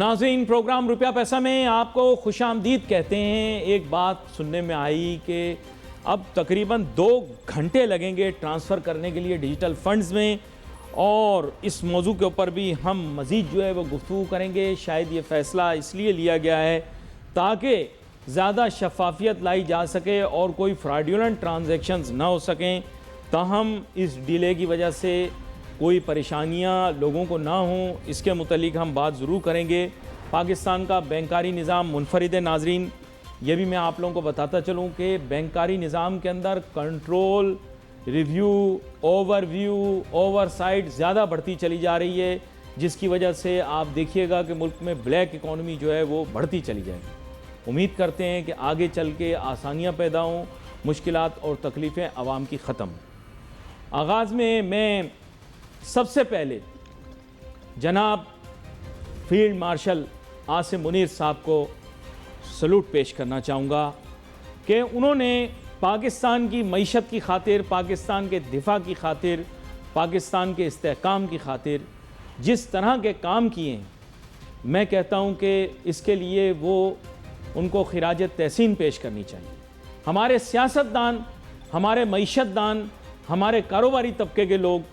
ناظرین، پروگرام روپیہ پیسہ میں آپ کو خوش آمدید کہتے ہیں۔ ایک بات سننے میں آئی کہ اب تقریباً 2 گھنٹے لگیں گے ٹرانسفر کرنے کے لیے ڈیجیٹل فنڈز میں، اور اس موضوع کے اوپر بھی ہم مزید جو ہے وہ گفتگو کریں گے۔ شاید یہ فیصلہ اس لیے لیا گیا ہے تاکہ زیادہ شفافیت لائی جا سکے اور کوئی فراڈیولنٹ ٹرانزیکشنز نہ ہو سکیں، تاہم اس ڈیلے کی وجہ سے کوئی پریشانیاں لوگوں کو نہ ہوں، اس کے متعلق ہم بات ضرور کریں گے۔ پاکستان کا بینکاری نظام منفرد ہے ناظرین، یہ بھی میں آپ لوگوں کو بتاتا چلوں کہ بینکاری نظام کے اندر control, review, overview, oversight زیادہ بڑھتی چلی جا رہی ہے، جس کی وجہ سے آپ دیکھیے گا کہ ملک میں بلیک اکانومی جو ہے وہ بڑھتی چلی جائے گی۔ امید کرتے ہیں کہ آگے چل کے آسانیاں پیدا ہوں، مشکلات اور تکلیفیں عوام کی ختم ہوں۔ آغاز میں سب سے پہلے جناب فیلڈ مارشل عاصم منیر صاحب کو سلوٹ پیش کرنا چاہوں گا کہ انہوں نے پاکستان کی معیشت کی خاطر، پاکستان کے دفاع کی خاطر، پاکستان کے استحکام کی خاطر جس طرح کے کام کیے ہیں، میں کہتا ہوں کہ اس کے لیے ان کو خراج تحسین پیش کرنی چاہیے۔ ہمارے سیاستدان، ہمارے معیشت دان، ہمارے کاروباری طبقے کے لوگ،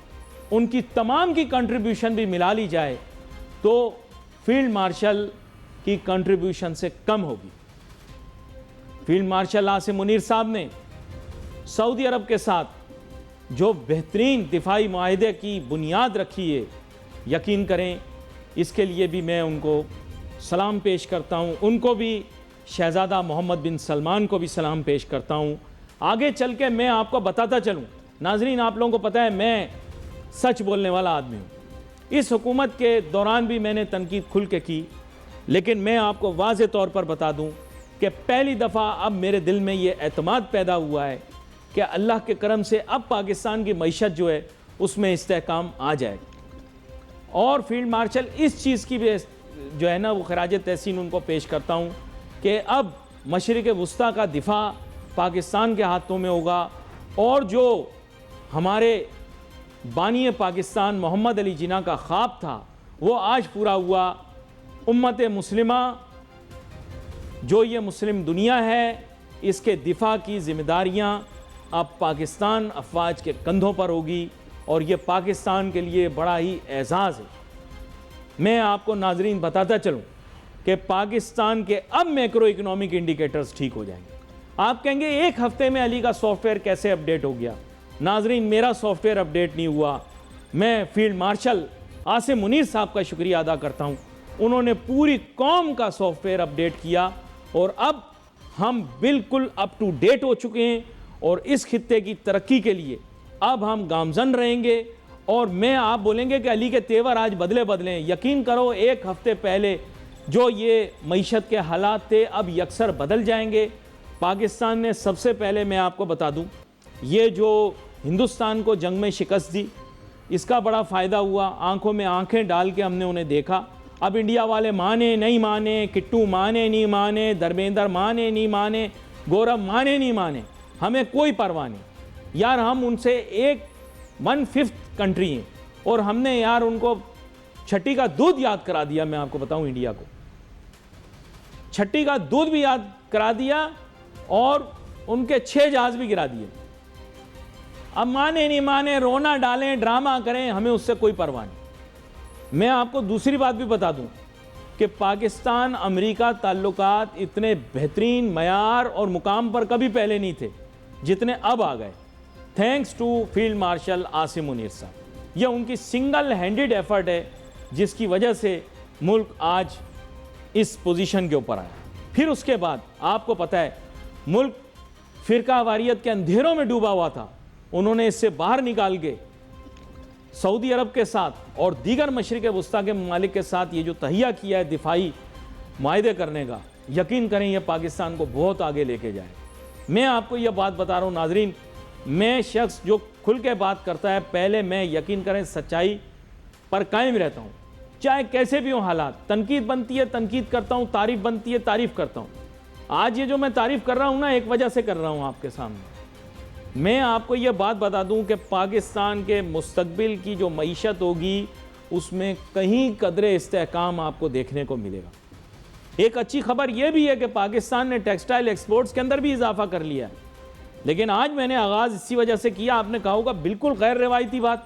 ان کی تمام کی کنٹریبیوشن بھی ملا لی جائے تو فیلڈ مارشل کی کنٹریبیوشن سے کم ہوگی۔ فیلڈ مارشل عاصم منیر صاحب نے سعودی عرب کے ساتھ جو بہترین دفاعی معاہدے کی بنیاد رکھی ہے، یقین کریں اس کے لیے بھی میں ان کو سلام پیش کرتا ہوں۔ ان کو بھی، شہزادہ محمد بن سلمان کو بھی سلام پیش کرتا ہوں۔ آگے چل کے میں آپ کو بتاتا چلوں، ناظرین آپ لوگوں کو پتہ ہے میں سچ بولنے والا آدمی ہوں۔ اس حکومت کے دوران بھی میں نے تنقید کھل کے کی، لیکن میں آپ کو واضح طور پر بتا دوں کہ پہلی دفعہ اب میرے دل میں یہ اعتماد پیدا ہوا ہے کہ اللہ کے کرم سے اب پاکستان کی معیشت جو ہے اس میں استحکام آ جائے گا، اور فیلڈ مارشل اس چیز کی بھی جو ہے نا وہ خراج تحسین ان کو پیش کرتا ہوں کہ اب مشرق وسطیٰ کا دفاع پاکستان کے ہاتھوں میں ہوگا، اور جو ہمارے بانی پاکستان محمد علی جناح کا خواب تھا وہ آج پورا ہوا۔ امت مسلمہ، جو یہ مسلم دنیا ہے، اس کے دفاع کی ذمہ داریاں اب پاکستان افواج کے کندھوں پر ہوگی، اور یہ پاکستان کے لیے بڑا ہی اعزاز ہے۔ میں آپ کو ناظرین بتاتا چلوں کہ پاکستان کے اب میکرو اکنامک انڈیکیٹرز ٹھیک ہو جائیں گے۔ آپ کہیں گے ایک ہفتے میں علی کا سافٹ ویئر کیسے اپڈیٹ ہو گیا؟ ناظرین میرا سافٹ ویئر اپڈیٹ نہیں ہوا، میں فیلڈ مارشل عاصم منیر صاحب کا شکریہ ادا کرتا ہوں۔ انہوں نے پوری قوم کا سافٹ ویئر اپڈیٹ کیا، اور اب ہم بالکل اپ ٹو ڈیٹ ہو چکے ہیں، اور اس خطے کی ترقی کے لیے اب ہم گامزن رہیں گے۔ اور میں آپ بولیں گے کہ علی کے تیور آج بدلے یقین کرو ایک ہفتے پہلے جو یہ معیشت کے حالات تھے اب یکسر بدل جائیں گے۔ پاکستان نے سب سے پہلے میں آپ کو بتا دوں، یہ جو ہندوستان کو جنگ میں شکست دی، اس کا بڑا فائدہ ہوا۔ آنکھوں میں آنکھیں ڈال کے ہم نے انہیں دیکھا۔ اب انڈیا والے مانے نہیں مانے، کٹو مانے نہیں مانے، دھرمیندر مانے نہیں مانے، گورو مانے نہیں مانے، ہمیں کوئی پرواہ نہیں یار۔ ہم ان سے 1/5 کنٹری ہیں، اور ہم نے یار ان کو چھٹی کا دودھ یاد کرا دیا۔ میں آپ کو بتاؤں انڈیا کو چھٹی کا دودھ بھی یاد کرا دیا، اور ان کے 6 جہاز بھی گرا دیے۔ اب مانے نہیں مانے، رونا ڈالیں، ڈرامہ کریں، ہمیں اس سے کوئی پرواہ نہیں۔ میں آپ کو دوسری بات بھی بتا دوں کہ پاکستان امریکہ تعلقات اتنے بہترین معیار اور مقام پر کبھی پہلے نہیں تھے جتنے اب آ گئے، thanks to field marshal Asim Munir صاحب۔ یہ ان کی سنگل ہینڈڈ ایفرٹ ہے جس کی وجہ سے ملک آج اس پوزیشن کے اوپر آیا۔ پھر اس کے بعد آپ کو پتہ ہے ملک فرقہ واریت کے اندھیروں میں ڈوبا ہوا تھا، انہوں نے اس سے باہر نکال کے سعودی عرب کے ساتھ اور دیگر مشرق وسطیٰ کے ممالک کے ساتھ یہ جو تہیہ کیا ہے دفاعی معاہدے کرنے کا، یقین کریں یہ پاکستان کو بہت آگے لے کے جائے۔ میں آپ کو یہ بات بتا رہا ہوں ناظرین، میں شخص جو کھل کے بات کرتا ہے، پہلے میں یقین کریں سچائی پر قائم رہتا ہوں، چاہے کیسے بھی ہوں حالات۔ تنقید بنتی ہے تنقید کرتا ہوں، تعریف بنتی ہے تعریف کرتا ہوں۔ آج یہ جو میں تعریف کر رہا ہوں نا، ایک وجہ سے کر رہا ہوں آپ کے سامنے۔ میں آپ کو یہ بات بتا دوں کہ پاکستان کے مستقبل کی جو معیشت ہوگی اس میں کہیں قدر استحکام آپ کو دیکھنے کو ملے گا۔ ایک اچھی خبر یہ بھی ہے کہ پاکستان نے ٹیکسٹائل ایکسپورٹس کے اندر بھی اضافہ کر لیا ہے، لیکن آج میں نے آغاز اسی وجہ سے کیا، آپ نے کہا ہوگا بالکل غیر روایتی بات،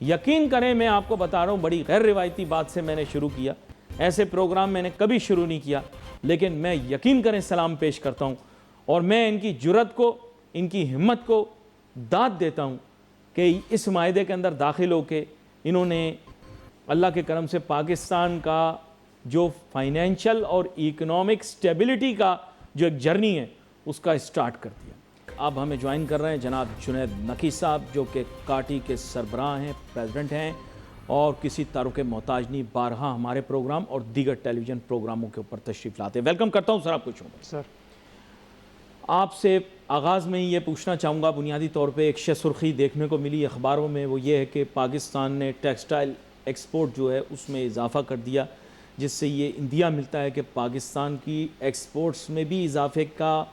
یقین کریں میں آپ کو بتا رہا ہوں بڑی غیر روایتی بات سے میں نے شروع کیا، ایسے پروگرام میں نے کبھی شروع نہیں کیا، لیکن میں یقین کریں سلام پیش کرتا ہوں، اور میں ان کی جرأت کو، ان کی ہمت کو داد دیتا ہوں کہ اس معاہدے کے اندر داخل ہو کے انہوں نے اللہ کے کرم سے پاکستان کا جو فائنینشل اور اکنامک سٹیبلٹی کا جو ایک جرنی ہے اس کا سٹارٹ کر دیا۔ اب ہمیں جوائن کر رہے ہیں جناب جنید نقی صاحب، جو کہ کاٹی کے سربراہ ہیں، پریزیڈنٹ ہیں، اور کسی تعارف کے محتاج نہیں، بارہا ہمارے پروگرام اور دیگر ٹیلی ویژن پروگراموں کے اوپر تشریف لاتے ہیں۔ ویلکم کرتا ہوں سر، آپ کچھ سر آپ سے آغاز میں ہی یہ پوچھنا چاہوں گا، بنیادی طور پہ ایک شہ سرخی دیکھنے کو ملی اخباروں میں، وہ یہ ہے کہ پاکستان نے ٹیکسٹائل ایکسپورٹ جو ہے اس میں اضافہ کر دیا، جس سے یہ اندیا ملتا ہے کہ پاکستان کی ایکسپورٹس میں بھی اضافے کا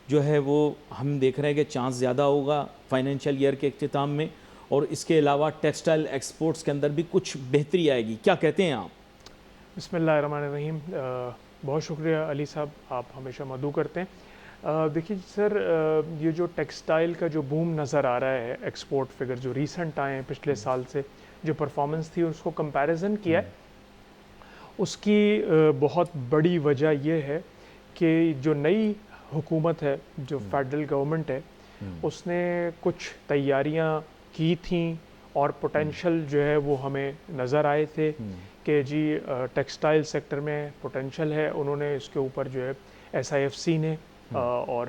جو ہے وہ ہم دیکھ رہے ہیں کہ چانس زیادہ ہوگا فائنینشیل ایئر کے اختتام میں، اور اس کے علاوہ ٹیکسٹائل ایکسپورٹس کے اندر بھی کچھ بہتری آئے گی، کیا کہتے ہیں آپ؟ بسم اللہ الرحمن الرحیم۔ بہت شکریہ علی صاحب، آپ ہمیشہ مدعو کرتے ہیں۔ دیکھیے سر، یہ جو ٹیکسٹائل کا جو بوم نظر آ رہا ہے، ایکسپورٹ فگر جو ریسنٹ آئے ہیں پچھلے سال سے، جو پرفارمنس تھی اس کو کمپیریزن کیا ہے، اس کی بہت بڑی وجہ یہ ہے کہ جو نئی حکومت ہے، جو فیڈرل گورنمنٹ ہے، اس نے کچھ تیاریاں کی تھیں اور پوٹینشل جو ہے وہ ہمیں نظر آئے تھے کہ جی ٹیکسٹائل سیکٹر میں پوٹینشل ہے۔ انہوں نے اس کے اوپر جو ہے ایس آئی ایف سی نے اور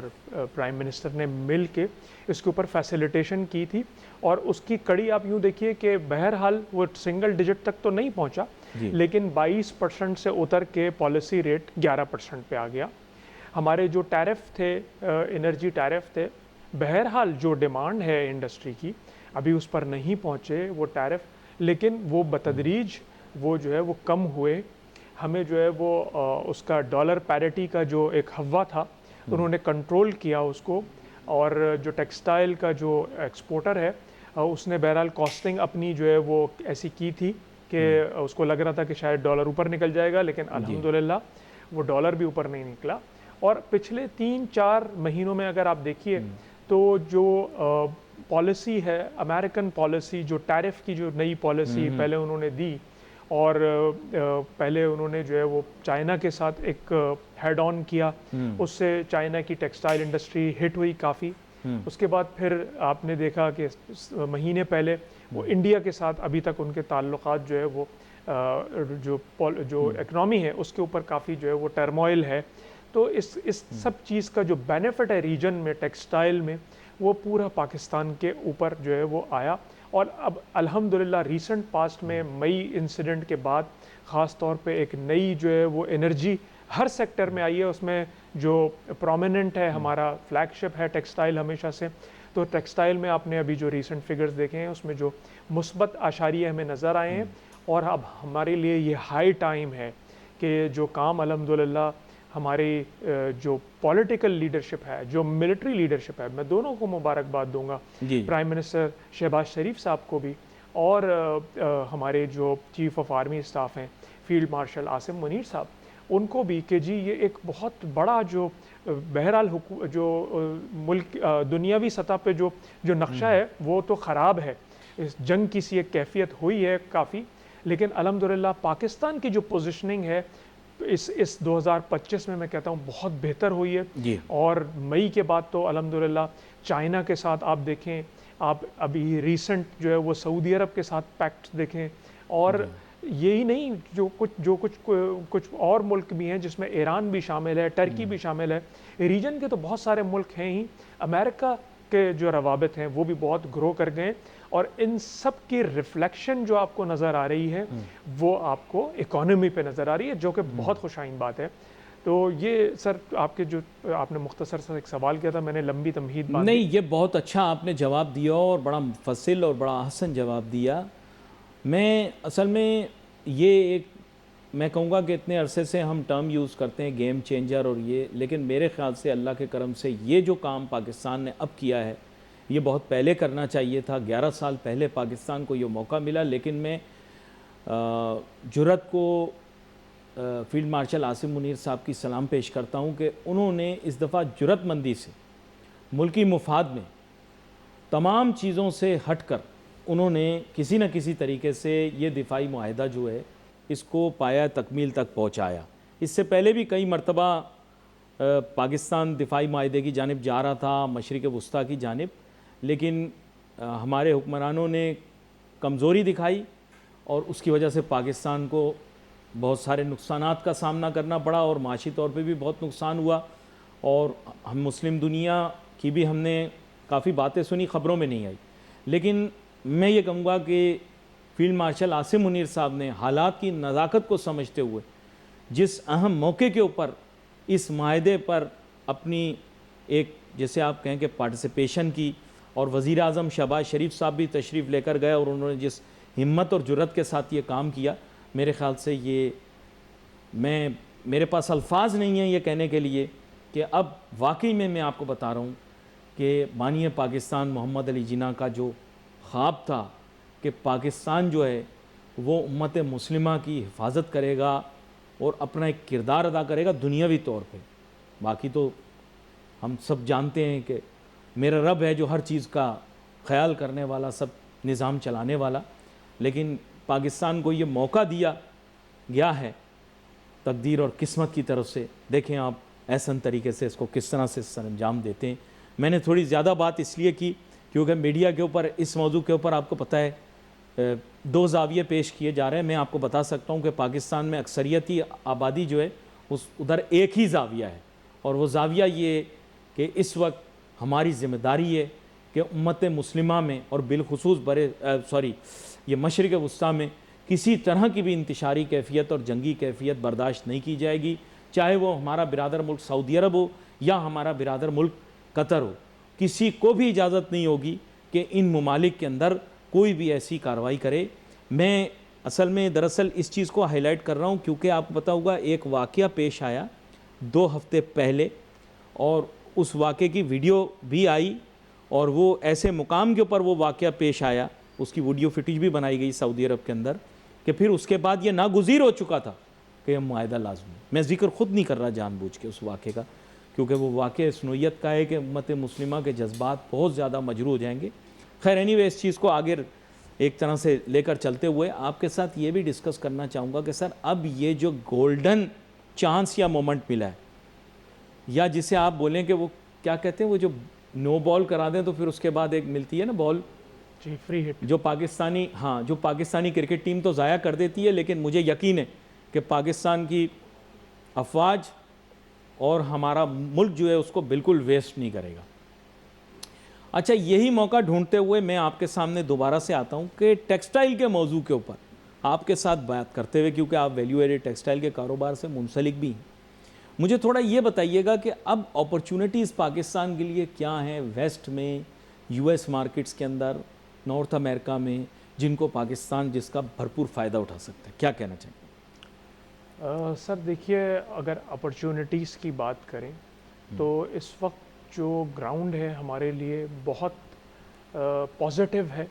پرائم منسٹر نے مل کے اس کے اوپر فیسیلیٹیشن کی تھی، اور اس کی کڑی آپ یوں دیکھیے کہ بہرحال وہ سنگل ڈیجٹ تک تو نہیں پہنچا، لیکن 22% سے اتر کے پالیسی ریٹ 11% پہ آ گیا۔ ہمارے جو ٹیرف تھے، انرجی ٹیرف تھے، بہرحال جو ڈیمانڈ ہے انڈسٹری کی ابھی اس پر نہیں پہنچے وہ ٹیرف، لیکن وہ بتدریج وہ جو ہے وہ کم ہوئے۔ ہمیں جو ہے وہ اس کا ڈالر پیرٹی کا جو ایک ہوا تھا انہوں نے کنٹرول کیا اس کو، اور جو ٹیکسٹائل کا جو ایکسپورٹر ہے اس نے بہرحال کاسٹنگ اپنی جو ہے وہ ایسی کی تھی کہ اس کو لگ رہا تھا کہ شاید ڈالر اوپر نکل جائے گا، لیکن الحمدللہ وہ ڈالر بھی اوپر نہیں نکلا۔ اور پچھلے 3-4 مہینوں میں اگر آپ دیکھیے تو جو پالیسی ہے امریکن پالیسی، جو ٹیرف کی جو نئی پالیسی پہلے انہوں نے دی، اور پہلے انہوں نے جو ہے وہ چائنا کے ساتھ ایک ہیڈ آن کیا، اس سے چائنا کی ٹیکسٹائل انڈسٹری ہٹ ہوئی کافی۔ اس کے بعد پھر آپ نے دیکھا کہ مہینے پہلے وہ انڈیا کے ساتھ ابھی تک ان کے تعلقات جو ہے وہ جو اکنامی ہے اس کے اوپر کافی جو ہے وہ ٹرموائل ہے۔ تو اس سب چیز کا جو بینیفٹ ہے ریجن میں ٹیکسٹائل میں، وہ پورا پاکستان کے اوپر جو ہے وہ آیا۔ اور اب الحمدللہ ریسنٹ پاسٹ میں مئی انسیڈنٹ کے بعد خاص طور پہ ایک نئی جو ہے وہ انرجی ہر سیکٹر میں آئی ہے، اس میں جو پرومیننٹ ہے ہمارا فلیگ شپ ہے ٹیکسٹائل ہمیشہ سے۔ تو ٹیکسٹائل میں آپ نے ابھی جو ریسنٹ فگرز دیکھے ہیں اس میں جو مثبت اشاریے ہمیں نظر آئے ہیں، اور اب ہمارے لیے یہ ہائی ٹائم ہے کہ جو کام الحمدللہ ہماری جو پولیٹیکل لیڈرشپ ہے، جو ملٹری لیڈرشپ ہے، میں دونوں کو مبارکباد دوں گا، پرائم منسٹر شہباز شریف صاحب کو بھی، اور ہمارے جو چیف آف آرمی اسٹاف ہیں فیلڈ مارشل عاصم منیر صاحب، ان کو بھی کہ جی یہ ایک بہت بڑا جو بہرحال جو ملک دنیاوی سطح پہ جو نقشہ ہے وہ تو خراب ہے، اس جنگ کی سی ایک کیفیت ہوئی ہے کافی، لیکن الحمدللہ پاکستان کی جو پوزیشننگ ہے اس 2025 میں کہتا ہوں بہت بہتر ہوئی ہے۔ اور مئی کے بعد تو الحمدللہ چائنا کے ساتھ آپ دیکھیں، آپ ابھی ریسنٹ جو ہے وہ سعودی عرب کے ساتھ پیکٹ دیکھیں، اور یہی نہیں جو کچھ اور ملک بھی ہیں جس میں ایران بھی شامل ہے، ٹرکی بھی شامل ہے، ریجن کے تو بہت سارے ملک ہیں ہی، امریکہ کے جو روابط ہیں وہ بھی بہت گرو کر گئے، اور ان سب کی ریفلیکشن جو آپ کو نظر آ رہی ہے وہ آپ کو اکانومی پہ نظر آ رہی ہے، جو کہ بہت خوشائن بات ہے۔ تو یہ سر آپ کے جو آپ نے مختصر سا ایک سوال کیا تھا، میں نے لمبی تمہید بات نہیں، یہ بہت اچھا آپ نے جواب دیا اور بڑا مفصل اور بڑا احسن جواب دیا۔ میں اصل میں یہ ایک میں کہوں گا کہ اتنے عرصے سے ہم ٹرم یوز کرتے ہیں گیم چینجر اور یہ، لیکن میرے خیال سے اللہ کے کرم سے یہ جو کام پاکستان نے اب کیا ہے یہ بہت پہلے کرنا چاہیے تھا، 11 سال پہلے پاکستان کو یہ موقع ملا، لیکن میں جرأت کو فیلڈ مارشل عاصم منیر صاحب کی سلام پیش کرتا ہوں کہ انہوں نے اس دفعہ جرأت مندی سے ملکی مفاد میں تمام چیزوں سے ہٹ کر انہوں نے کسی نہ کسی طریقے سے یہ دفاعی معاہدہ جو ہے اس کو پایا تکمیل تک پہنچایا. اس سے پہلے بھی کئی مرتبہ پاکستان دفاعی معاہدے کی جانب جا رہا تھا، مشرق وسطیٰ کی جانب، لیکن ہمارے حکمرانوں نے کمزوری دکھائی اور اس کی وجہ سے پاکستان کو بہت سارے نقصانات کا سامنا کرنا پڑا اور معاشی طور پہ بھی بہت نقصان ہوا. اور ہم مسلم دنیا کی بھی ہم نے کافی باتیں سنی، خبروں میں نہیں آئی. لیکن میں یہ کہوں گا کہ فیلڈ مارشل عاصم منیر صاحب نے حالات کی نزاکت کو سمجھتے ہوئے جس اہم موقع کے اوپر اس معاہدے پر اپنی ایک جیسے آپ کہیں کہ پارٹیسپیشن کی، اور وزیر اعظم شہباز شریف صاحب بھی تشریف لے کر گئے اور انہوں نے جس ہمت اور جرأت کے ساتھ یہ کام کیا، میرے خیال سے یہ میرے پاس الفاظ نہیں ہیں یہ کہنے کے لیے کہ اب واقعی میں آپ کو بتا رہا ہوں کہ بانی پاکستان محمد علی جناح کا جو خواب تھا کہ پاکستان جو ہے وہ امت مسلمہ کی حفاظت کرے گا اور اپنا ایک کردار ادا کرے گا دنیاوی طور پہ. باقی تو ہم سب جانتے ہیں کہ میرا رب ہے جو ہر چیز کا خیال کرنے والا، سب نظام چلانے والا. لیکن پاکستان کو یہ موقع دیا گیا ہے تقدیر اور قسمت کی طرف سے. دیکھیں آپ احسن طریقے سے اس کو کس طرح سے سر انجام دیتے ہیں. میں نے تھوڑی زیادہ بات اس لیے کی کیونکہ میڈیا کے اوپر اس موضوع کے اوپر آپ کو پتہ ہے دو زاویے پیش کیے جا رہے ہیں. میں آپ کو بتا سکتا ہوں کہ پاکستان میں اکثریتی آبادی جو ہے ادھر ایک ہی زاویہ ہے، اور وہ زاویہ یہ کہ اس وقت ہماری ذمہ داری ہے کہ امت مسلمہ میں اور بالخصوص یہ مشرق وسطیٰ میں کسی طرح کی بھی انتشاری کیفیت اور جنگی کیفیت برداشت نہیں کی جائے گی، چاہے وہ ہمارا برادر ملک سعودی عرب ہو یا ہمارا برادر ملک قطر ہو. کسی کو بھی اجازت نہیں ہوگی کہ ان ممالک کے اندر کوئی بھی ایسی کارروائی کرے. میں دراصل اس چیز کو ہائی لائٹ کر رہا ہوں کیونکہ آپ کو پتہ ہوگا ایک واقعہ پیش آیا 2 ہفتے پہلے، اور اس واقعے کی ویڈیو بھی آئی، اور وہ ایسے مقام کے اوپر وہ واقعہ پیش آیا، اس کی ویڈیو فوٹیج بھی بنائی گئی سعودی عرب کے اندر، کہ پھر اس کے بعد یہ ناگزیر ہو چکا تھا کہ یہ معاہدہ لازمی. میں ذکر خود نہیں کر رہا جان بوجھ کے اس واقعے کا، کیونکہ وہ واقعہ اس نوعیت کا ہے کہ امت مسلمہ کے جذبات بہت زیادہ مجروح ہو جائیں گے. خیر اینی اس چیز کو آگے ایک طرح سے لے کر چلتے ہوئے آپ کے ساتھ یہ بھی ڈسکس کرنا چاہوں گا کہ سر اب یہ جو گولڈن چانس یا مومنٹ ملا ہے، یا جسے آپ بولیں کہ وہ کیا کہتے ہیں، وہ جو نو بال کرا دیں تو پھر اس کے بعد ایک ملتی ہے نا بال، جی فری ہٹ، جو پاکستانی کرکٹ ٹیم تو ضائع کر دیتی ہے، لیکن مجھے یقین ہے کہ پاکستان کی افواج اور ہمارا ملک جو ہے اس کو بالکل ویسٹ نہیں کرے گا. اچھا، یہی موقع ڈھونڈتے ہوئے میں آپ کے سامنے دوبارہ سے آتا ہوں کہ ٹیکسٹائل کے موضوع کے اوپر آپ کے ساتھ بات کرتے ہوئے، کیونکہ آپ ویلیو ایڈڈ ٹیکسٹائل کے کاروبار سے منسلک بھی ہیں. مجھے تھوڑا یہ بتائیے گا کہ اب اپرچونٹیز پاکستان کے لیے کیا ہیں ویسٹ میں، یو ایس مارکیٹس کے اندر، نارتھ امریکہ میں، جن کو پاکستان جس کا بھرپور فائدہ اٹھا سکتا ہے؟ کیا کہنا چاہیں گے؟ سر دیکھیے، اگر اپرچونٹیز کی بات کریں تو اس وقت جو گراؤنڈ ہے ہمارے لیے بہت پازیٹیو ہے،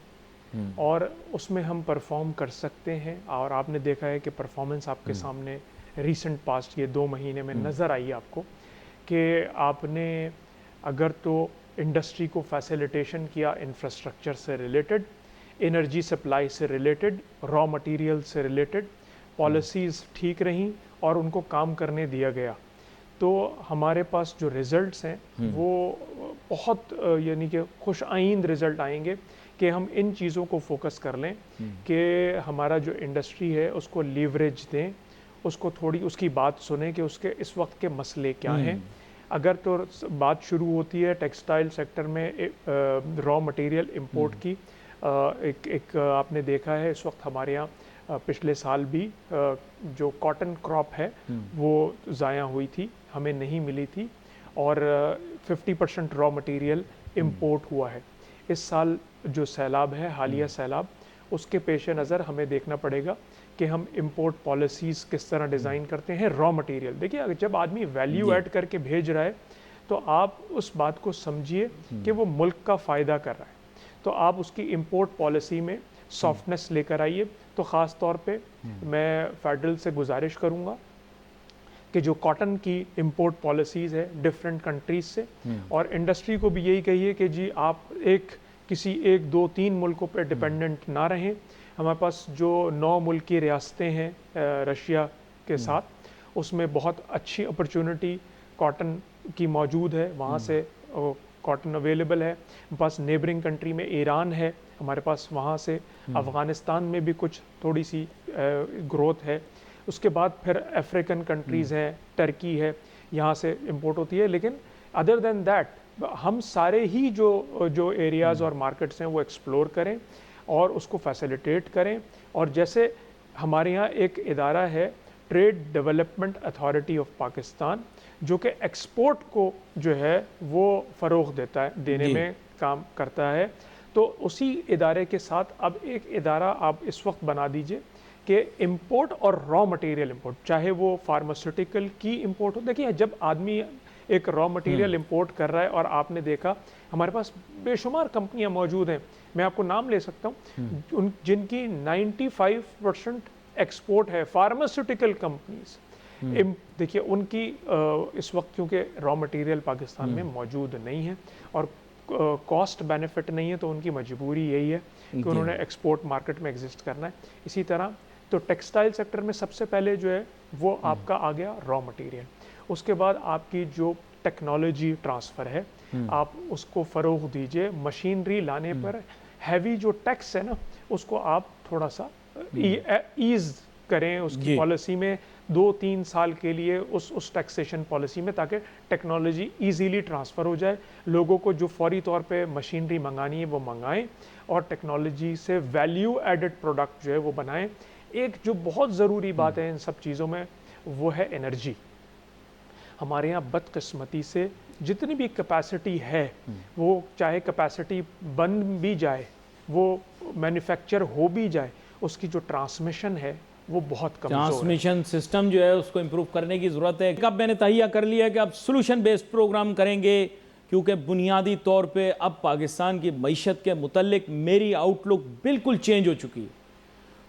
اور اس میں ہم پرفارم کر سکتے ہیں. اور آپ نے دیکھا ہے کہ پرفارمنس آپ کے سامنے ریسنٹ پاسٹ یہ 2 مہینے میں نظر آئی آپ کو، کہ آپ نے اگر تو انڈسٹری کو فیسیلیٹیشن کیا انفراسٹرکچر سے ریلیٹڈ، انرجی سپلائی سے ریلیٹڈ، را مٹیریل سے ریلیٹڈ، پالیسیز ٹھیک رہیں اور ان کو کام کرنے دیا گیا، تو ہمارے پاس جو ریزلٹس ہیں وہ بہت یعنی کہ خوش آئند رزلٹ آئیں گے کہ ہم ان چیزوں کو فوکس کر لیں کہ ہمارا جو انڈسٹری ہے اس کو لیوریج دیں، اس کو تھوڑی اس کی بات سنیں کہ اس کے اس وقت کے مسئلے کیا ہیں. اگر تو بات شروع ہوتی ہے ٹیکسٹائل سیکٹر میں را مٹیریل امپورٹ کی، ایک آپ نے دیکھا ہے اس وقت ہمارے یہاں پچھلے سال بھی جو کاٹن کراپ ہے وہ ضائع ہوئی تھی، ہمیں نہیں ملی تھی، اور 50% را مٹیریل امپورٹ ہوا ہے. اس سال جو سیلاب ہے، حالیہ سیلاب، اس کے پیش نظر ہمیں دیکھنا پڑے گا کہ ہم امپورٹ پالیسیز کس طرح ڈیزائن کرتے ہیں. را مٹیریل دیکھیے، جب آدمی ویلیو ایڈ کر کے بھیج رہا ہے تو آپ اس بات کو سمجھیے کہ وہ ملک کا فائدہ کر رہا ہے، تو آپ اس کی امپورٹ پالیسی میں سافٹنس لے کر آئیے. تو خاص طور پہ میں فیڈرل سے گزارش کروں گا کہ جو کاٹن کی امپورٹ پالیسیز ہے ڈفرینٹ کنٹریز سے, اور انڈسٹری کو بھی یہی کہیے کہ جی آپ کسی 1 2 3 ملکوں پہ ڈپینڈنٹ نہ رہیں. ہمارے پاس جو 9 ملک کی ریاستیں ہیں رشیا کے ساتھ, اس میں بہت اچھی اپرچونٹی کاٹن کی موجود ہے, وہاں سے کاٹن اویلیبل ہے. ہمارے پاس نیبرنگ کنٹری میں ایران ہے, ہمارے پاس وہاں سے افغانستان میں بھی کچھ تھوڑی سی گروتھ ہے. اس کے بعد پھر افریقن کنٹریز ہیں, ٹرکی ہے, یہاں سے امپورٹ ہوتی ہے. لیکن ادر دین دیٹ ہم سارے ہی جو ایریاز اور مارکیٹس ہیں وہ ایکسپلور کریں اور اس کو فیسیلیٹیٹ کریں. اور جیسے ہمارے یہاں ایک ادارہ ہے trade development authority of Pakistan, جو کہ ایکسپورٹ کو جو ہے وہ فروغ دینے میں کام کرتا ہے. تو اسی ادارے کے ساتھ اب ایک ادارہ آپ اس وقت بنا دیجئے کہ امپورٹ اور را مٹیریل امپورٹ, چاہے وہ فارماسیوٹیکل کی امپورٹ ہو. دیکھیے جب آدمی ایک را مٹیریل امپورٹ کر رہا ہے, اور آپ نے دیکھا ہمارے پاس بے شمار کمپنیاں موجود ہیں, میں آپ کو نام لے سکتا ہوں جن کی 95% ایکسپورٹ ہے, فارماسیوٹیکل کمپنیز. دیکھیے ان کی اس وقت کیونکہ را مٹیریل پاکستان میں موجود نہیں ہے اور کاسٹ بینیفٹ نہیں ہے, تو ان کی مجبوری یہی ہے کہ انہوں نے ایکسپورٹ مارکیٹ میں ایگزسٹ کرنا ہے. اسی طرح تو ٹیکسٹائل سیکٹر میں سب سے پہلے جو ہے وہ آپ کا آ گیا را مٹیریل. اس کے بعد آپ کی جو ٹیکنالوجی ٹرانسفر ہے آپ اس کو فروغ دیجئے. مشینری لانے پر ہیوی جو ٹیکس ہے نا اس کو آپ تھوڑا سا ایز کریں اس کی پالیسی میں 2-3 سال کے لیے اس ٹیکسیشن پالیسی میں, تاکہ ٹیکنالوجی ایزیلی ٹرانسفر ہو جائے. لوگوں کو جو فوری طور پہ مشینری منگانی ہے وہ منگائیں, اور ٹیکنالوجی سے ویلیو ایڈڈ پروڈکٹ جو ہے وہ بنائیں. ایک جو بہت ضروری بات ہے ان سب چیزوں میں وہ ہے انرجی. ہمارے یہاں بدقسمتی سے جتنی بھی کیپیسٹی ہے, وہ چاہے کیپیسٹی بن بھی جائے, وہ مینوفیکچر ہو بھی جائے, اس کی جو ٹرانسمیشن ہے وہ بہت کمزور ہے. ٹرانسمیشن سسٹم جو ہے اس کو امپروو کرنے کی ضرورت ہے. اب میں نے تہیہ کر لیا کہ اب سولوشن بیسڈ پروگرام کریں گے, کیونکہ بنیادی طور پہ اب پاکستان کی معیشت کے متعلق میری آؤٹ لک بالکل چینج ہو چکی ہے.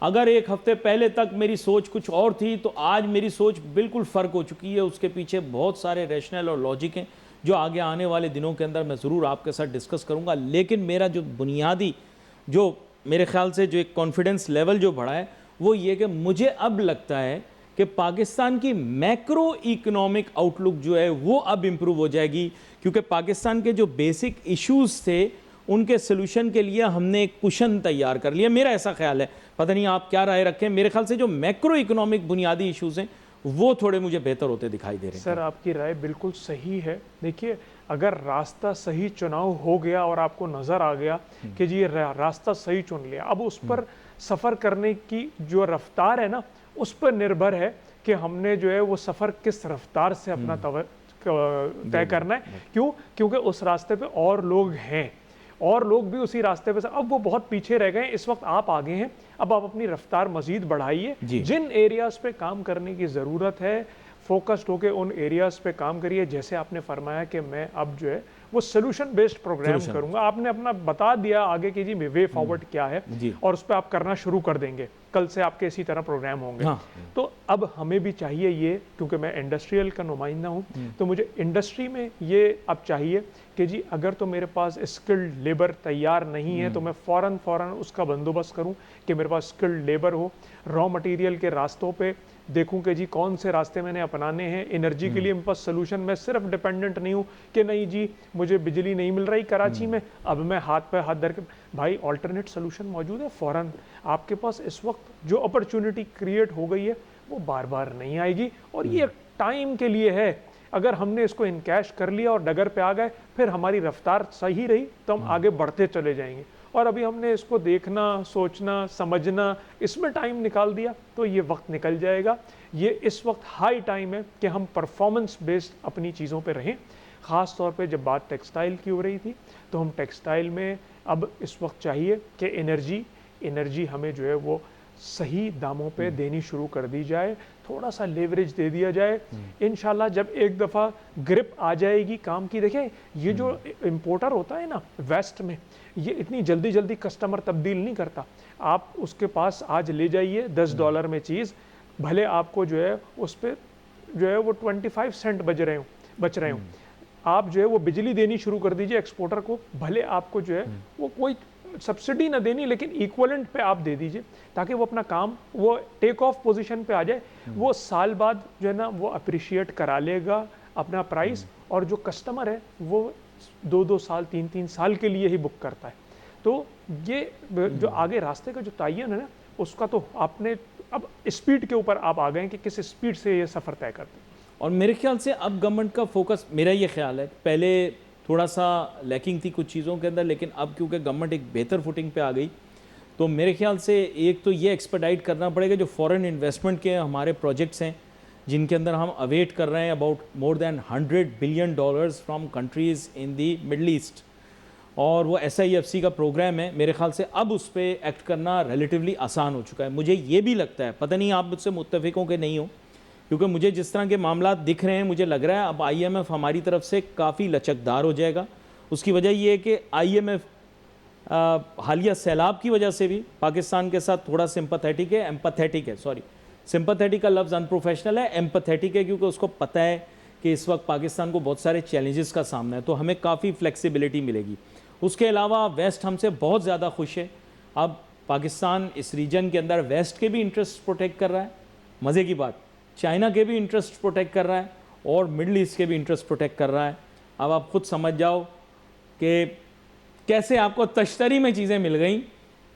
اگر 1 ہفتے پہلے تک میری سوچ کچھ اور تھی, تو آج میری سوچ بالکل فرق ہو چکی ہے. اس کے پیچھے بہت سارے ریشنل اور لاجک ہیں جو آگے آنے والے دنوں کے اندر میں ضرور آپ کے ساتھ ڈسکس کروں گا. لیکن میرا جو بنیادی جو میرے خیال سے جو ایک کانفیڈنس لیول جو بڑھا ہے وہ یہ کہ مجھے اب لگتا ہے کہ پاکستان کی میکرو اکنامک آؤٹ لک جو ہے وہ اب امپروو ہو جائے گی, کیونکہ پاکستان کے جو بیسک ایشوز تھے ان کے سلوشن کے لیے ہم نے ایک کشن تیار کر لیا. میرا ایسا خیال ہے, پتہ نہیں آپ کیا رائے رکھیں. میرے خیال سے جو میکرو اکنامک بنیادی ایشوز ہیں وہ تھوڑے مجھے بہتر ہوتے دکھائی دے رہے ہیں. سر آپ کی رائے بالکل صحیح ہے. دیکھیے اگر راستہ صحیح چناؤ ہو گیا اور آپ کو نظر آ گیا کہ جی یہ راستہ صحیح چن لیا, اب اس پر سفر کرنے کی جو رفتار ہے نا اس پر نربھر ہے کہ ہم نے جو ہے وہ سفر کس رفتار سے اپنا طے کرنا ہے. کیونکہ اس راستے پہ اور لوگ ہیں, اور لوگ بھی اسی راستے پہ, اب وہ بہت پیچھے رہ گئے. اس وقت آپ آگے ہیں, اب آپ اپنی رفتار مزید بڑھائیے. جن ایریاز پہ کام کرنے کی ضرورت ہے فوکسڈ ہو کے ان ایریاز پہ کام کریے. جیسے آپ نے فرمایا کہ میں اب جو ہے وہ سولوشن بیسڈ پروگرام کروں گا, آپ نے اپنا بتا دیا آگے کہ جی وے فارورڈ کیا ہے, اور اس پہ آپ کرنا شروع کر دیں گے. کل سے آپ کے اسی طرح پروگرام ہوں گے. تو اب ہمیں بھی چاہیے یہ, کیونکہ میں انڈسٹریل کا نمائندہ ہوں, تو مجھے انڈسٹری میں یہ اب چاہیے کہ جی اگر تو میرے پاس اسکلڈ لیبر تیار نہیں ہے تو میں فوراً اس کا بندوبست کروں کہ میرے پاس اسکلڈ لیبر ہو. را مٹیریل کے راستوں پہ دیکھوں کہ جی کون سے راستے میں نے اپنانے ہیں. انرجی کے لیے میرے پاس سلوشن, میں صرف ڈپینڈنٹ نہیں ہوں کہ نہیں جی مجھے بجلی نہیں مل رہی کراچی میں, اب میں ہاتھ پہ ہاتھ دھر کے, بھائی آلٹرنیٹ سلوشن موجود ہے. فوراً آپ کے پاس اس وقت جو اپرچونٹی کریٹ ہو گئی ہے وہ بار بار نہیں آئے گی, اور یہ ٹائم کے لیے ہے. اگر ہم نے اس کو انکیش کر لیا اور ڈگر پہ آ گئے, پھر ہماری رفتار صحیح رہی تو ہم آگے بڑھتے چلے جائیں گے. اور ابھی ہم نے اس کو دیکھنا, سوچنا, سمجھنا, اس میں ٹائم نکال دیا تو یہ وقت نکل جائے گا. یہ اس وقت ہائی ٹائم ہے کہ ہم پرفارمنس بیسڈ اپنی چیزوں پہ رہیں. خاص طور پہ جب بات ٹیکسٹائل کی ہو رہی تھی تو ہم ٹیکسٹائل میں اب اس وقت چاہیے کہ انرجی ہمیں جو ہے وہ صحیح داموں پہ دینی شروع کر دی جائے, تھوڑا سا لیوریج دے دیا جائے انشاءاللہ جب ایک دفعہ گرپ آ جائے گی کام کی. دیکھیں یہ جو امپورٹر ہوتا ہے نا ویسٹ میں, یہ اتنی جلدی جلدی کسٹمر تبدیل نہیں کرتا. آپ اس کے پاس آج لے جائیے $10 میں چیز, بھلے آپ کو جو ہے اس پہ جو ہے وہ 25 سینٹ بچ رہے ہوں, آپ جو ہے وہ بجلی دینی شروع کر دیجئے ایکسپورٹر کو, بھلے آپ کو جو ہے وہ کوئی سبسڈی نہ دینی لیکن ایکولنٹ پہ آپ دے دیجئے تاکہ وہ اپنا کام وہ ٹیک آف پوزیشن پہ آ جائے. وہ سال بعد جو ہے نا وہ اپریشیٹ کرا لے گا اپنا پرائس, اور جو کسٹمر ہے وہ 2 سال 3 سال کے لیے ہی بک کرتا ہے. تو یہ جو آگے راستے کا جو تعین ہے نا اس کا تو آپ نے اب اسپیڈ کے اوپر آپ آ گئے کہ کس اسپیڈ سے یہ سفر طے کرتے ہیں. اور میرے خیال سے اب گورنمنٹ کا فوکس, میرا یہ خیال ہے, پہلے تھوڑا سا لیکنگ تھی کچھ چیزوں کے اندر, لیکن اب کیونکہ گورنمنٹ ایک بہتر فوٹنگ پہ آ گئی تو میرے خیال سے ایک تو یہ ایکسپیڈائٹ کرنا پڑے گا جو فورن انویسٹمنٹ کے ہمارے پروجیکٹس ہیں جن کے اندر ہم اویٹ کر رہے ہیں about more than $100 billion from countries in the middle east, اور وہ SIFC کا پروگرام ہے. میرے خیال سے اب اس پہ ایکٹ کرنا ریلیٹیولی آسان ہو چکا ہے. مجھے یہ بھی لگتا ہے, پتہ نہیں آپ مجھ سے متفق ہوں کہ نہیں ہوں, کیونکہ مجھے جس طرح کے معاملات دکھ رہے ہیں مجھے لگ رہا ہے اب IMF ہماری طرف سے کافی لچکدار ہو جائے گا. اس کی وجہ یہ ہے کہ IMF حالیہ سیلاب کی وجہ سے بھی پاکستان کے ساتھ تھوڑا سمپتھیٹک ہے, ایمپتھیٹک ہے, سوری سمپتھیٹک کا لفظ انپروفیشنل ہے, ایمپتھیٹک ہے کیونکہ اس کو پتہ ہے کہ اس وقت پاکستان کو بہت سارے چیلنجز کا سامنا ہے, تو ہمیں کافی فلیکسیبلٹی ملے گی. اس کے علاوہ ویسٹ ہم سے بہت زیادہ خوش ہے. اب پاکستان اس ریجن کے اندر ویسٹ کے بھی انٹرسٹ پروٹیکٹ کر رہا ہے, مزے کی بات, چائنا کے بھی انٹرسٹ پروٹیکٹ کر رہا ہے اور مڈل ایسٹ کے بھی انٹرسٹ پروٹیکٹ کر رہا ہے. اب آپ خود سمجھ جاؤ کہ کیسے آپ کو تشتری میں چیزیں مل گئیں.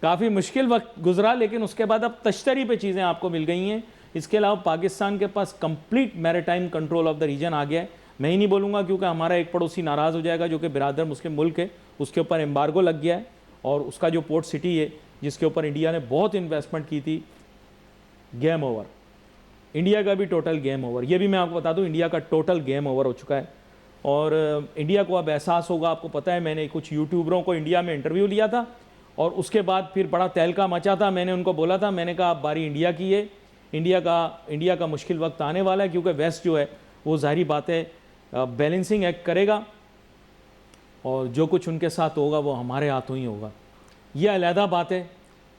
کافی مشکل وقت گزرا لیکن اس کے بعد اب تشتری پہ چیزیں آپ کو مل گئی ہیں. اس کے علاوہ پاکستان کے پاس complete maritime control of the region آ گیا ہے. میں ہی نہیں بولوں گا کیونکہ ہمارا ایک پڑوسی ناراض ہو جائے گا جو کہ برادر مسلم ملک ہے, اس کے اوپر ایمبارگو لگ گیا ہے, اور اس کا جو پورٹ سٹی ہے جس کے اوپر انڈیا نے بہت انویسٹمنٹ کی تھی, گیم اوور. انڈیا کا بھی ٹوٹل گیم اوور. یہ بھی میں آپ کو بتا دوں انڈیا کا ٹوٹل گیم اوور ہو چکا ہے, اور انڈیا کو اب احساس ہوگا. آپ کو پتہ ہے میں نے کچھ یوٹیوبروں کو انڈیا میں انٹرویو لیا تھا اور اس کے بعد پھر بڑا تہلکہ مچا تھا. میں نے ان کو بولا تھا, میں نے کہا اب باری انڈیا کی ہے, انڈیا کا مشکل وقت آنے والا ہے کیونکہ ویسٹ جو ہے وہ ظاہری بات ہے بیلنسنگ ایکٹ کرے گا اور جو کچھ ان کے ساتھ ہوگا وہ ہمارے ہاتھوں ہی ہوگا. یہ علیحدہ بات ہے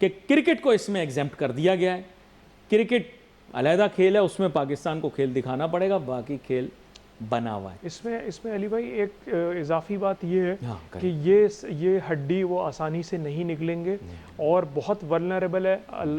کہ کرکٹ کو اس میں ایگزمپٹ کر دیا گیا ہے. کرکٹ علیحدہ کھیل ہے, اس میں پاکستان کو کھیل دکھانا پڑے گا, باقی کھیل بنا ہوا ہے. اس میں علی بھائی ایک اضافی بات یہ ہے کہ یہ ہڈی وہ آسانی سے نہیں نکلیں گے اور بہت ولنریبل ہے.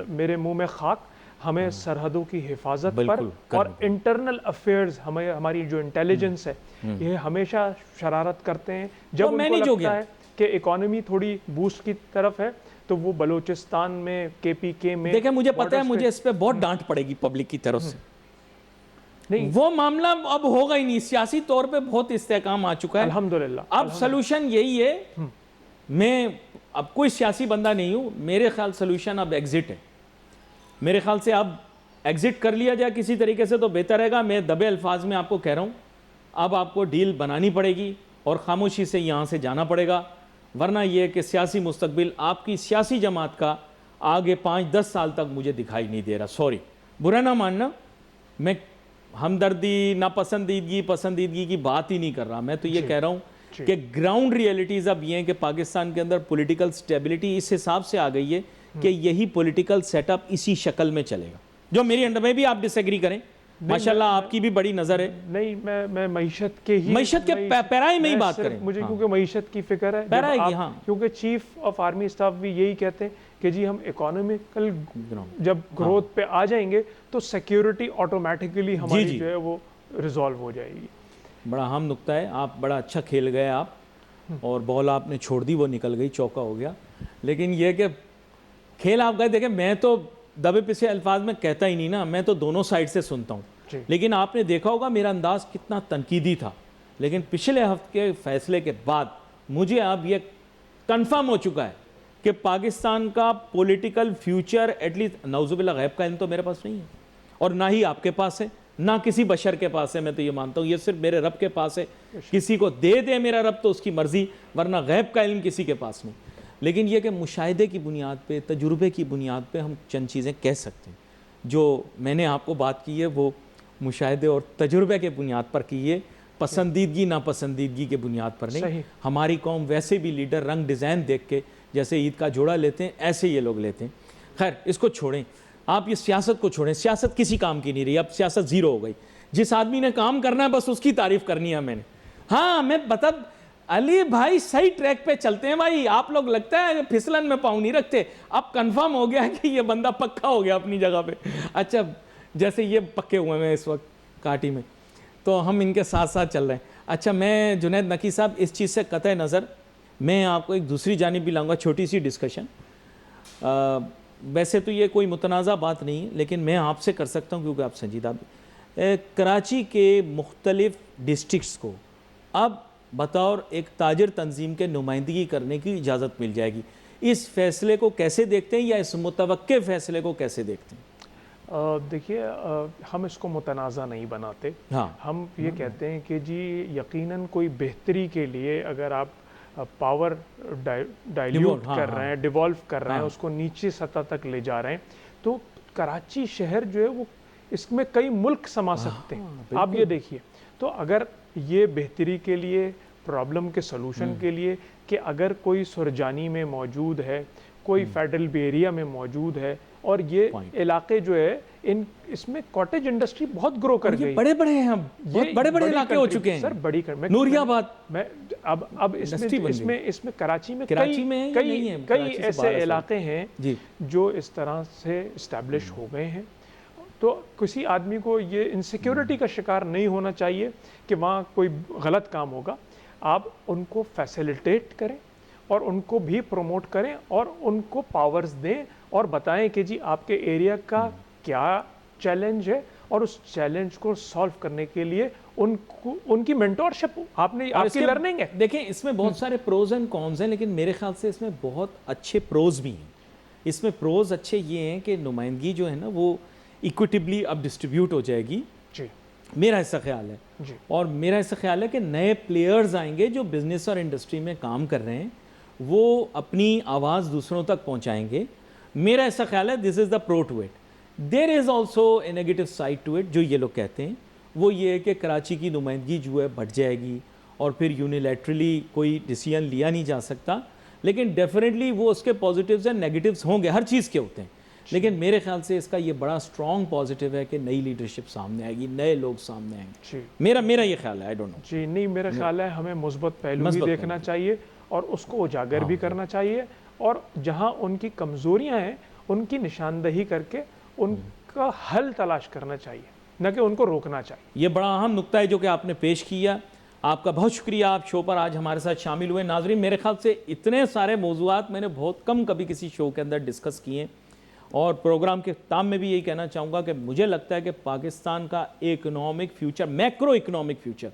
میرے منہ میں خاک, ہمیں سرحدوں کی حفاظت پر اور انٹرنل افیئرز ہماری جو انٹیلیجنس ہے یہ ہمیشہ شرارت کرتے ہیں. جب ان کو لگتا ہے کہ اکانومی تھوڑی بوسٹ کی طرف ہے تو وہ بلوچستان میں KPK میں, دیکھیں مجھے پتہ ہے مجھے اس پہ بہت ڈانٹ پڑے گی پبلک کی طرف سے, نہیں وہ معاملہ اب ہوگا ہی نہیں. سیاسی طور پہ بہت استحکام آ چکا ہے الحمدللہ. اب سلوشن یہی ہے, میں اب کوئی سیاسی بندہ نہیں ہوں, میرے خیال سلوشن اب ایگزٹ ہے. میرے خیال سے اب ایگزٹ کر لیا جائے کسی طریقے سے تو بہتر رہے گا. میں دبے الفاظ میں آپ کو کہہ رہا ہوں, اب آپ کو ڈیل بنانی پڑے گی اور خاموشی سے یہاں سے جانا پڑے گا, ورنہ یہ کہ سیاسی مستقبل آپ کی سیاسی جماعت کا آگے 5-10 سال تک مجھے دکھائی نہیں دے رہا. سوری, برا نہ ماننا, میں ہمدردی ناپسندیدگی پسندیدگی کی بات ہی نہیں کر رہا. میں تو یہ کہہ رہا ہوں کہ گراؤنڈ ریئلٹیز اب یہ ہیں کہ پاکستان کے اندر پولیٹیکل سٹیبلٹی اس حساب سے آ گئی ہے کہ یہی پولیٹیکل سیٹ اپ اسی شکل میں چلے گا. جو میری انڈر میں بھی آپ ڈس ایگری کریں, ماشاءاللہ آپ کی بھی بڑی نظر ہے. نہیں, میں معیشت کے پیرائی میں ہی بات کریں. مجھے کیونکہ معیشت کی فکر ہے, کیونکہ چیف آف آرمی اسٹاف بھی یہی کہتے ہیں کہ جی ہم اکانومیکل جب گروتھ پہ آ جائیں گے تو سیکیورٹی آٹومیٹکلی ہماری جو ہے وہ ریزالو ہو جائے گی. بڑا اہم نقطہ ہے, آپ بڑا اچھا کھیل گئے آپ, اور بال آپ نے چھوڑ دی وہ نکل گئی, چوکا ہو گیا. لیکن یہ کہ کھیل آپ گئے, دیکھیں میں تو دبے پسے الفاظ میں کہتا ہی نہیں نا, میں تو دونوں سائڈ سے سنتا ہوں. لیکن آپ نے دیکھا ہوگا میرا انداز کتنا تنقیدی تھا, لیکن پچھلے ہفتے کے فیصلے کے بعد مجھے اب یہ کنفرم ہو چکا ہے کہ پاکستان کا پولیٹیکل فیوچر ایٹ لیسٹ نعوذ باللہ غیب کا علم تو میرے پاس نہیں ہے, اور نہ ہی آپ کے پاس ہے, نہ کسی بشر کے پاس ہے. میں تو یہ مانتا ہوں یہ صرف میرے رب کے پاس ہے. کسی کو دے دے میرا رب تو اس کی مرضی, ورنہ غیب کا علم کسی کے پاس نہیں. لیکن یہ کہ مشاہدے کی بنیاد پہ, تجربے کی بنیاد پہ ہم چند چیزیں کہہ سکتے ہیں. جو میں نے آپ کو بات کی ہے وہ مشاہدے اور تجربے کے بنیاد پر کی ہے، پسندیدگی ناپسندیدگی کے بنیاد پر نہیں۔ صحیح۔ ہماری قوم ویسے بھی لیڈر رنگ ڈیزائن دیکھ کے جیسے عید کا جوڑا لیتے ہیں ایسے یہ لوگ لیتے ہیں۔ خیر اس کو چھوڑیں، آپ یہ سیاست کو چھوڑیں، سیاست کسی کام کی نہیں رہی، اب سیاست زیرو ہو گئی۔ جس آدمی نے کام کرنا ہے بس اس کی تعریف کرنی ہے میں نے۔ ہاں میں علی بھائی صحیح ٹریک پہ چلتے ہیں بھائی، آپ لوگ لگتا ہے پھسلن میں پاؤں نہیں رکھتے، اب کنفرم ہو گیا کہ یہ بندہ پکا ہو گیا اپنی جگہ پہ۔ اچھا جیسے یہ پکے ہوئے ہیں اس وقت کاٹی میں، تو ہم ان کے ساتھ ساتھ چل رہے ہیں۔ اچھا میں جنید نقی صاحب اس چیز سے قطع نظر میں آپ کو ایک دوسری جانب بھی لاؤں گا، چھوٹی سی ڈسکشن۔ ویسے تو یہ کوئی متنازع بات نہیں ہے لیکن میں آپ سے کر سکتا ہوں کیونکہ آپ سنجیدہ بھی۔ کراچی کے مختلف ڈسٹرکٹس کو اب بطور ایک تاجر تنظیم کے نمائندگی کرنے کی اجازت مل جائے گی، اس فیصلے کو کیسے دیکھتے ہیں یا اس متوقع فیصلے کو کیسے دیکھتے ہیں؟ دیکھیے ہم اس کو متنازع نہیں بناتے، ہاں ہم یہ کہتے ہیں کہ جی یقیناً کوئی بہتری کے لیے اگر آپ پاور ڈائلیوٹ کر رہے ہیں، ڈیوالو کر رہے ہیں، اس کو نیچے سطح تک لے جا رہے ہیں، تو کراچی شہر جو ہے وہ اس میں کئی ملک سما سکتے ہیں۔ آپ یہ دیکھیے، تو اگر یہ بہتری کے لیے، پرابلم کے سلوشن کے لیے کہ اگر کوئی سرجانی میں موجود ہے، کوئی فیڈرل بے ایریا میں موجود ہے، اور یہ علاقے جو ہے اس میں کاٹیج انڈسٹری بہت گرو کر گئی، بڑے بڑے ہیں، ہم بہت بڑے بڑے علاقے ہو چکے ہیں سر، بڑی نوری آباد میں اب اس میں کراچی میں کئی ایسے علاقے ہیں جو اس طرح سے اسٹیبلش ہو گئے ہیں۔ تو کسی آدمی کو یہ انسیکیورٹی کا شکار نہیں ہونا چاہیے کہ وہاں کوئی غلط کام ہوگا۔ آپ ان کو فیسیلیٹیٹ کریں اور ان کو بھی پروموٹ کریں اور ان کو پاورز دیں اور بتائیں کہ جی آپ کے ایریا کا کیا چیلنج ہے، اور اس چیلنج کو سالو کرنے کے لیے ان کی مینٹورشپ آپ کی لرننگ ہے۔ دیکھیں اس میں بہت سارے پروز اینڈ کونز ہیں، لیکن میرے خیال سے اس میں بہت اچھے پروز بھی ہیں۔ اس میں پروز اچھے یہ ہیں کہ نمائندگی جو ہے نا وہ ایکویٹیبلی اب ڈسٹریبیوٹ ہو جائے گی، جی میرا ایسا خیال ہے۔ اور میرا ایسا خیال ہے کہ نئے پلیئرز آئیں گے جو بزنس اور انڈسٹری میں کام کر رہے ہیں، وہ اپنی آواز دوسروں تک پہنچائیں گے۔ میرا ایسا خیال ہے this is the pro to it. There is also a negative side to it, جو یہ لوگ کہتے ہیں وہ یہ ہے کہ کراچی کی نمائندگی جو ہے بڑھ جائے گی اور پھر یونیلیٹرلی کوئی ڈیسیژن لیا نہیں جا سکتا، لیکن ڈیفینیٹلی وہ اس کے پازیٹیوز اینڈ نیگیٹیوز ہوں گے، ہر چیز کے ہوتے ہیں، لیکن میرے خیال سے اس کا یہ بڑا اسٹرانگ پازیٹیو ہے کہ نئی لیڈرشپ سامنے آئے گی، نئے لوگ سامنے آئیں گے۔ میرا یہ خیال ہے، آئی ڈونٹ نو۔ جی نہیں، میرا خیال ہے ہمیں مثبت پہلو بھی دیکھنا چاہیے اور اس کو اجاگر بھی کرنا چاہیے، اور جہاں ان کی کمزوریاں ہیں ان کی نشاندہی کر کے ان کا حل تلاش کرنا چاہیے، نہ کہ ان کو روکنا چاہیے۔ یہ بڑا اہم نقطہ ہے جو کہ آپ نے پیش کیا، آپ کا بہت شکریہ، آپ شو پر آج ہمارے ساتھ شامل ہوئے۔ ناظرین میرے خیال سے اتنے سارے موضوعات میں نے بہت کم کبھی کسی شو کے اندر ڈسکس کیے ہیں، اور پروگرام کے اختتام میں بھی یہی کہنا چاہوں گا کہ مجھے لگتا ہے کہ پاکستان کا economic future, macro economic future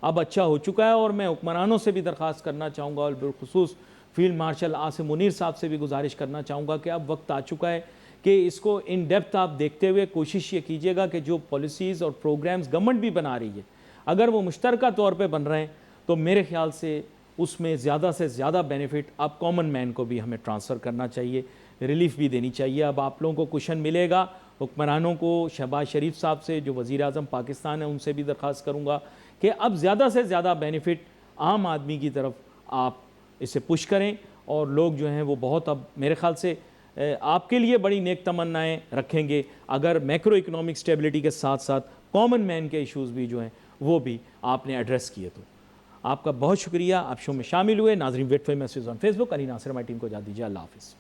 اب اچھا ہو چکا ہے، اور میں حکمرانوں سے بھی درخواست کرنا چاہوں گا اور بالخصوص فیلڈ مارشل عاصم منیر صاحب سے بھی گزارش کرنا چاہوں گا کہ اب وقت آ چکا ہے کہ اس کو ان ڈیپتھ آپ دیکھتے ہوئے کوشش یہ کیجئے گا کہ جو پالیسیز اور پروگرامز گورنمنٹ بھی بنا رہی ہے، اگر وہ مشترکہ طور پہ بن رہے ہیں تو میرے خیال سے اس میں زیادہ سے زیادہ بینیفٹ اب کامن مین کو بھی ہمیں ٹرانسفر کرنا چاہیے، ریلیف بھی دینی چاہیے۔ اب آپ لوگوں کو کوشن ملے گا، حکمرانوں کو، شہباز شریف صاحب سے جو وزیر اعظم پاکستان ہے ان سے بھی درخواست کروں گا کہ اب زیادہ سے زیادہ بینیفٹ عام آدمی کی طرف آپ اسے پش کریں، اور لوگ جو ہیں وہ بہت اب میرے خیال سے آپ کے لیے بڑی نیک تمنائیں رکھیں گے اگر میکرو اکنامک سٹیبلٹی کے ساتھ ساتھ کامن مین کے ایشوز بھی جو ہیں وہ بھی آپ نے ایڈریس کیے۔ تو آپ کا بہت شکریہ، آپ شو میں شامل ہوئے۔ ناظرین wait for message on Facebook, Ali Nasir ہماری ٹیم کو اجازت دیجیے، اللہ حافظ۔